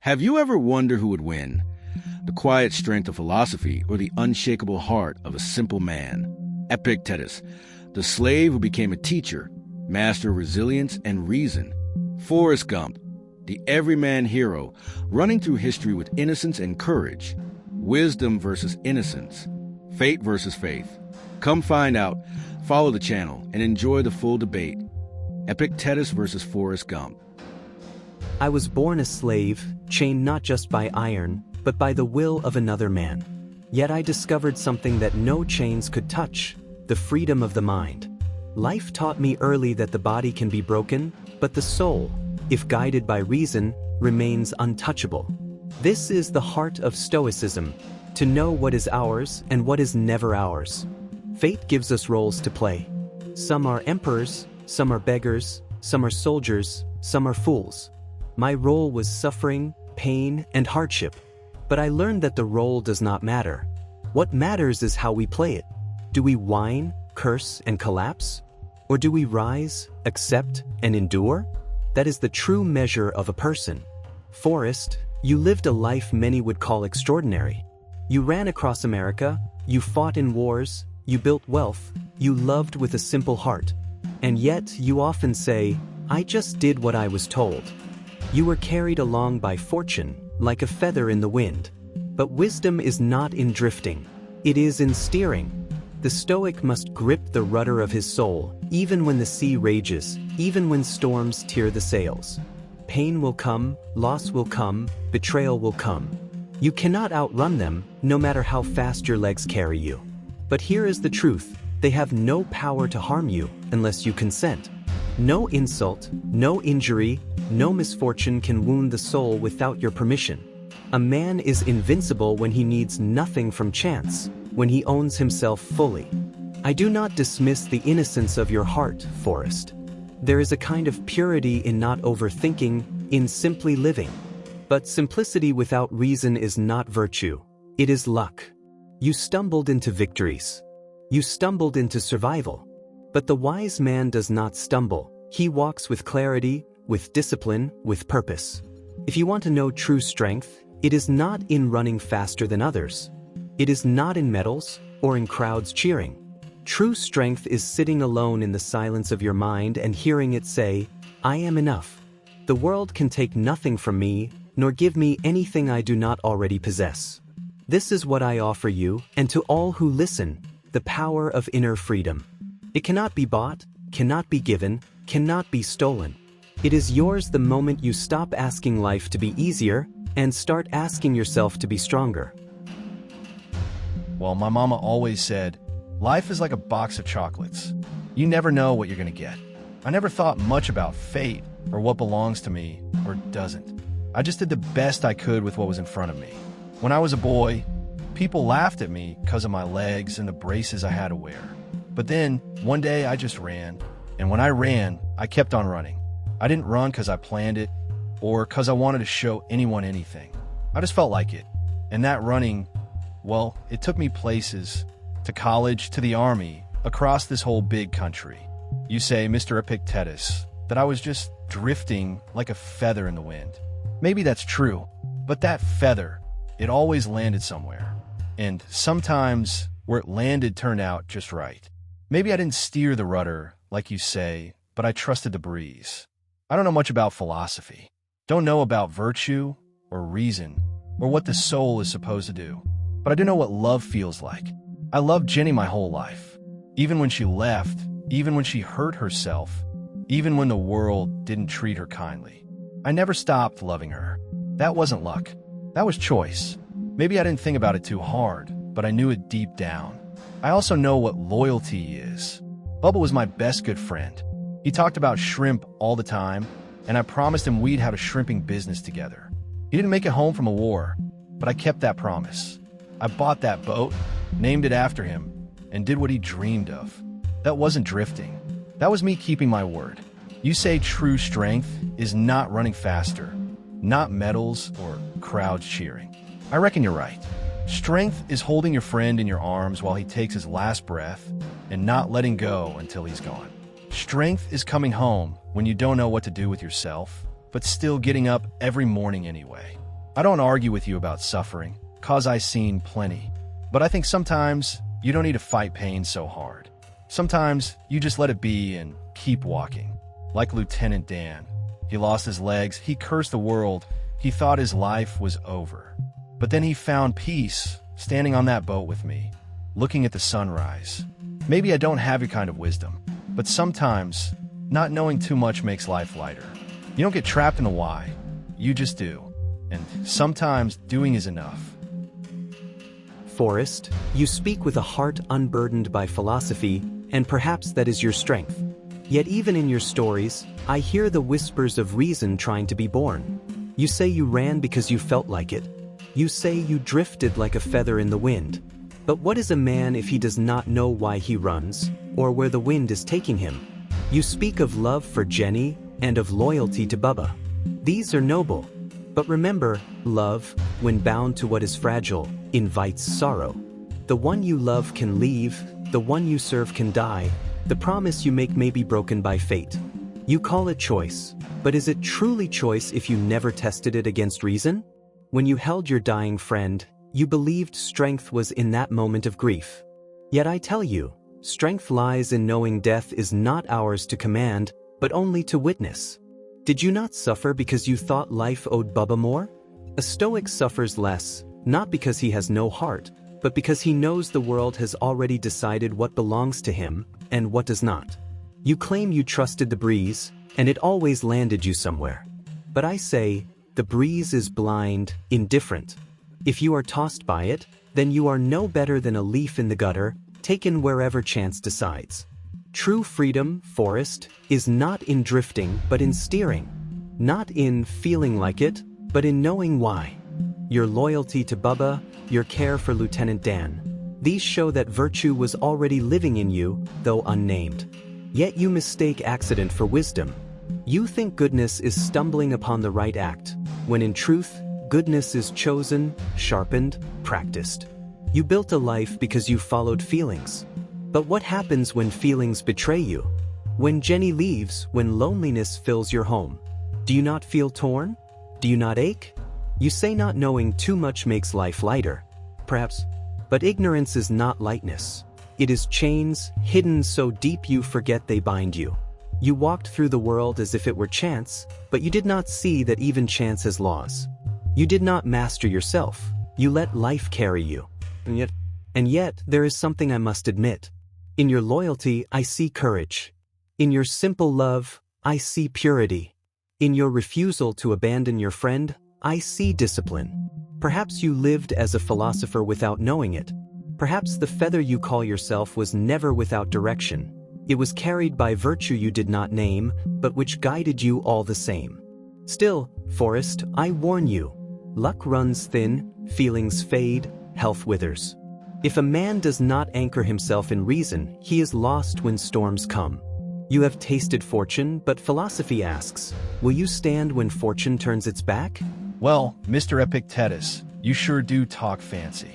Have you ever wondered who would win? The quiet strength of philosophy or the unshakable heart of a simple man? Epictetus, the slave who became a teacher, master of resilience and reason. Forrest Gump, the everyman hero, running through history with innocence and courage. Wisdom versus innocence. Fate versus faith. Come find out, follow the channel, and enjoy the full debate. Epictetus versus Forrest Gump. I was born a slave, chained not just by iron, but by the will of another man. Yet I discovered something that no chains could touch: the freedom of the mind. Life taught me early that the body can be broken, but the soul, if guided by reason, remains untouchable. This is the heart of Stoicism, to know what is ours and what is never ours. Fate gives us roles to play. Some are emperors, some are beggars, some are soldiers, some are fools. My role was suffering, pain, and hardship. But I learned that the role does not matter. What matters is how we play it. Do we whine, curse, and collapse? Or do we rise, accept, and endure? That is the true measure of a person. Forrest, you lived a life many would call extraordinary. You ran across America, you fought in wars, you built wealth, you loved with a simple heart. And yet, you often say, "I just did what I was told." You were carried along by fortune, like a feather in the wind. But wisdom is not in drifting. It is in steering. The Stoic must grip the rudder of his soul, even when the sea rages, even when storms tear the sails. Pain will come, loss will come, betrayal will come. You cannot outrun them, no matter how fast your legs carry you. But here is the truth: they have no power to harm you unless you consent. No insult, no injury, no misfortune can wound the soul without your permission. A man is invincible when he needs nothing from chance, when he owns himself fully. I do not dismiss the innocence of your heart, Forrest. There is a kind of purity in not overthinking, in simply living. But simplicity without reason is not virtue. It is luck. You stumbled into victories. You stumbled into survival. But the wise man does not stumble. He walks with clarity, with discipline, with purpose. If you want to know true strength, it is not in running faster than others. It is not in medals or in crowds cheering. True strength is sitting alone in the silence of your mind and hearing it say, "I am enough. The world can take nothing from me, nor give me anything I do not already possess." This is what I offer you, and to all who listen, the power of inner freedom. It cannot be bought, cannot be given, cannot be stolen. It is yours the moment you stop asking life to be easier and start asking yourself to be stronger. Well, my mama always said, life is like a box of chocolates. You never know what you're going to get. I never thought much about fate or what belongs to me or doesn't. I just did the best I could with what was in front of me. When I was a boy, people laughed at me because of my legs and the braces I had to wear. But then, one day I just ran, and when I ran, I kept on running. I didn't run because I planned it or because I wanted to show anyone anything. I just felt like it. And that running, well, it took me places, to college, to the army, across this whole big country. You say, Mr. Epictetus, that I was just drifting like a feather in the wind. Maybe that's true, but that feather, it always landed somewhere. And sometimes where it landed turned out just right. Maybe I didn't steer the rudder, like you say, but I trusted the breeze. I don't know much about philosophy. Don't know about virtue or reason or what the soul is supposed to do. But I do know what love feels like. I loved Jenny my whole life. Even when she left, even when she hurt herself, even when the world didn't treat her kindly. I never stopped loving her. That wasn't luck. That was choice. Maybe I didn't think about it too hard, but I knew it deep down. I also know what loyalty is. Bubba was my best good friend. He talked about shrimp all the time, and I promised him we'd have a shrimping business together. He didn't make it home from a war, but I kept that promise. I bought that boat, named it after him, and did what he dreamed of. That wasn't drifting. That was me keeping my word. You say true strength is not running faster, not medals or crowds cheering. I reckon you're right. Strength is holding your friend in your arms while he takes his last breath and not letting go until he's gone. Strength is coming home when you don't know what to do with yourself, but still getting up every morning anyway. I don't argue with you about suffering, 'cause I seen plenty. But I think sometimes you don't need to fight pain so hard. Sometimes you just let it be and keep walking. Like Lieutenant Dan. He lost his legs, he cursed the world, he thought his life was over. But then he found peace, standing on that boat with me, looking at the sunrise. Maybe I don't have your kind of wisdom, but sometimes not knowing too much makes life lighter. You don't get trapped in the why, you just do. And sometimes doing is enough. Forrest, you speak with a heart unburdened by philosophy, and perhaps that is your strength. Yet even in your stories, I hear the whispers of reason trying to be born. You say you ran because you felt like it. You say you drifted like a feather in the wind. But what is a man if he does not know why he runs, or where the wind is taking him? You speak of love for Jenny, and of loyalty to Bubba. These are noble. But remember, love, when bound to what is fragile, invites sorrow. The one you love can leave, the one you serve can die, the promise you make may be broken by fate. You call it choice, but is it truly choice if you never tested it against reason? When you held your dying friend, you believed strength was in that moment of grief. Yet I tell you, strength lies in knowing death is not ours to command, but only to witness. Did you not suffer because you thought life owed Bubba more? A Stoic suffers less, not because he has no heart, but because he knows the world has already decided what belongs to him, and what does not. You claim you trusted the breeze, and it always landed you somewhere. But I say, the breeze is blind, indifferent. If you are tossed by it, then you are no better than a leaf in the gutter, taken wherever chance decides. True freedom, Forrest, is not in drifting but in steering. Not in feeling like it, but in knowing why. Your loyalty to Bubba, your care for Lieutenant Dan. These show that virtue was already living in you, though unnamed. Yet you mistake accident for wisdom. You think goodness is stumbling upon the right act, when in truth, goodness is chosen, sharpened, practiced. You built a life because you followed feelings. But what happens when feelings betray you? When Jenny leaves, when loneliness fills your home? Do you not feel torn? Do you not ache? You say not knowing too much makes life lighter. Perhaps. But ignorance is not lightness. It is chains, hidden so deep you forget they bind you. You walked through the world as if it were chance, but you did not see that even chance has laws. You did not master yourself. You let life carry you. And yet, there is something I must admit. In your loyalty, I see courage. In your simple love, I see purity. In your refusal to abandon your friend, I see discipline. Perhaps you lived as a philosopher without knowing it. Perhaps the feather you call yourself was never without direction. It was carried by virtue you did not name, but which guided you all the same. Still, Forrest, I warn you. Luck runs thin, feelings fade, health withers. If a man does not anchor himself in reason, he is lost when storms come. You have tasted fortune, but philosophy asks, will you stand when fortune turns its back? Well, Mr. Epictetus, you sure do talk fancy.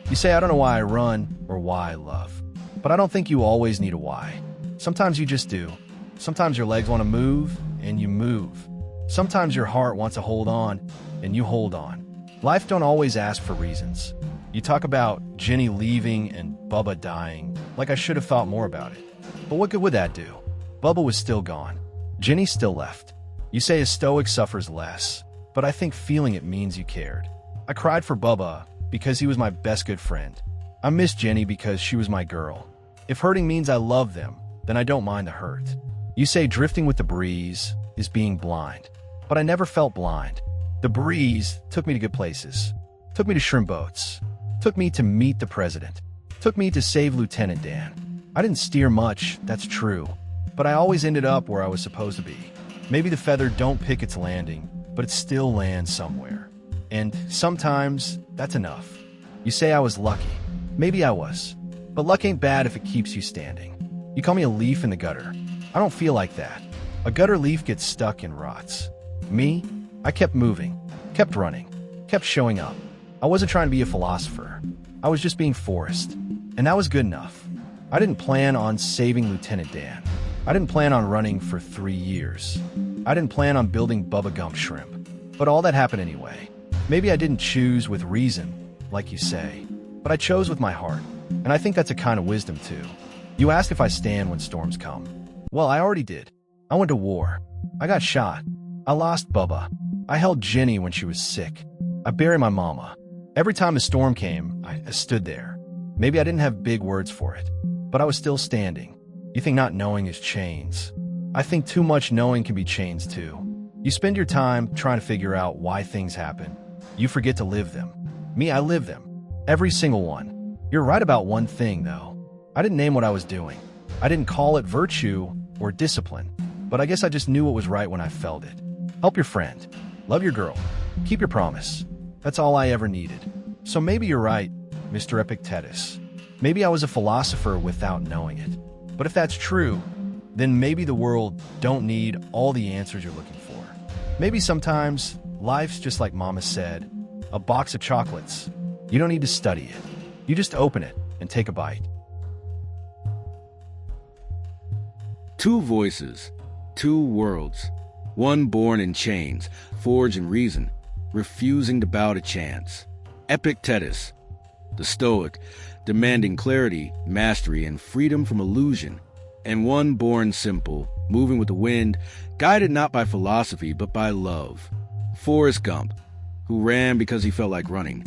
You say I don't know why I run or why I love. But I don't think you always need a why. Sometimes you just do. Sometimes your legs want to move, and you move. Sometimes your heart wants to hold on, and you hold on. Life don't always ask for reasons. You talk about Jenny leaving and Bubba dying, like I should have thought more about it. But what good would that do? Bubba was still gone. Jenny still left. You say a Stoic suffers less, but I think feeling it means you cared. I cried for Bubba because he was my best good friend. I miss Jenny because she was my girl. If hurting means I love them, then I don't mind the hurt. You say drifting with the breeze is being blind, but I never felt blind. The breeze took me to good places, took me to shrimp boats, took me to meet the president, took me to save Lieutenant Dan. I didn't steer much, that's true, but I always ended up where I was supposed to be. Maybe the feather don't pick its landing, but it still lands somewhere. And sometimes, that's enough. You say I was lucky. Maybe I was. But luck ain't bad if it keeps you standing. You call me a leaf in the gutter. I don't feel like that. A gutter leaf gets stuck and rots. Me? I kept moving, kept running, kept showing up. I wasn't trying to be a philosopher. I was just being Forrest. And that was good enough. I didn't plan on saving Lieutenant Dan. I didn't plan on running for 3 years. I didn't plan on building Bubba Gump shrimp. But all that happened anyway. Maybe I didn't choose with reason, like you say, but I chose with my heart. And I think that's a kind of wisdom too. You asked if I stand when storms come. Well, I already did. I went to war. I got shot. I lost Bubba. I held Jenny when she was sick. I buried my mama. Every time a storm came, I stood there. Maybe I didn't have big words for it, but I was still standing. You think not knowing is chains. I think too much knowing can be chains too. You spend your time trying to figure out why things happen. You forget to live them. Me, I live them. Every single one. You're right about one thing, though. I didn't name what I was doing. I didn't call it virtue or discipline, but I guess I just knew what was right when I felt it. Help your friend. Love your girl. Keep your promise. That's all I ever needed. So maybe you're right, Mr. Epictetus. Maybe I was a philosopher without knowing it. But if that's true, then maybe the world don't need all the answers you're looking for. Maybe sometimes life's just like Mama said, a box of chocolates. You don't need to study it. You just open it and take a bite. Two voices, two worlds, one born in chains, forged in reason, refusing to bow to chance. Epictetus, the Stoic, demanding clarity, mastery, and freedom from illusion, and one born simple, moving with the wind, guided not by philosophy but by love. Forrest Gump, who ran because he felt like running,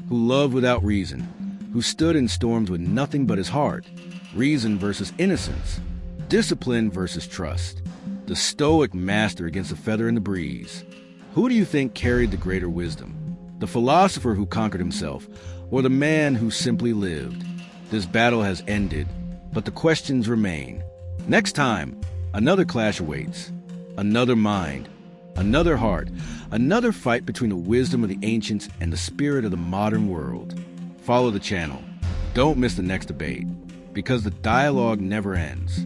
who loved without reason, who stood in storms with nothing but his heart. Reason versus innocence, discipline versus trust. The Stoic master against a feather in the breeze. Who do you think carried the greater wisdom? The philosopher who conquered himself, or the man who simply lived? This battle has ended, but the questions remain. Next time, another clash awaits. Another mind, another heart, another fight between the wisdom of the ancients and the spirit of the modern world. Follow the channel. Don't miss the next debate, because the dialogue never ends.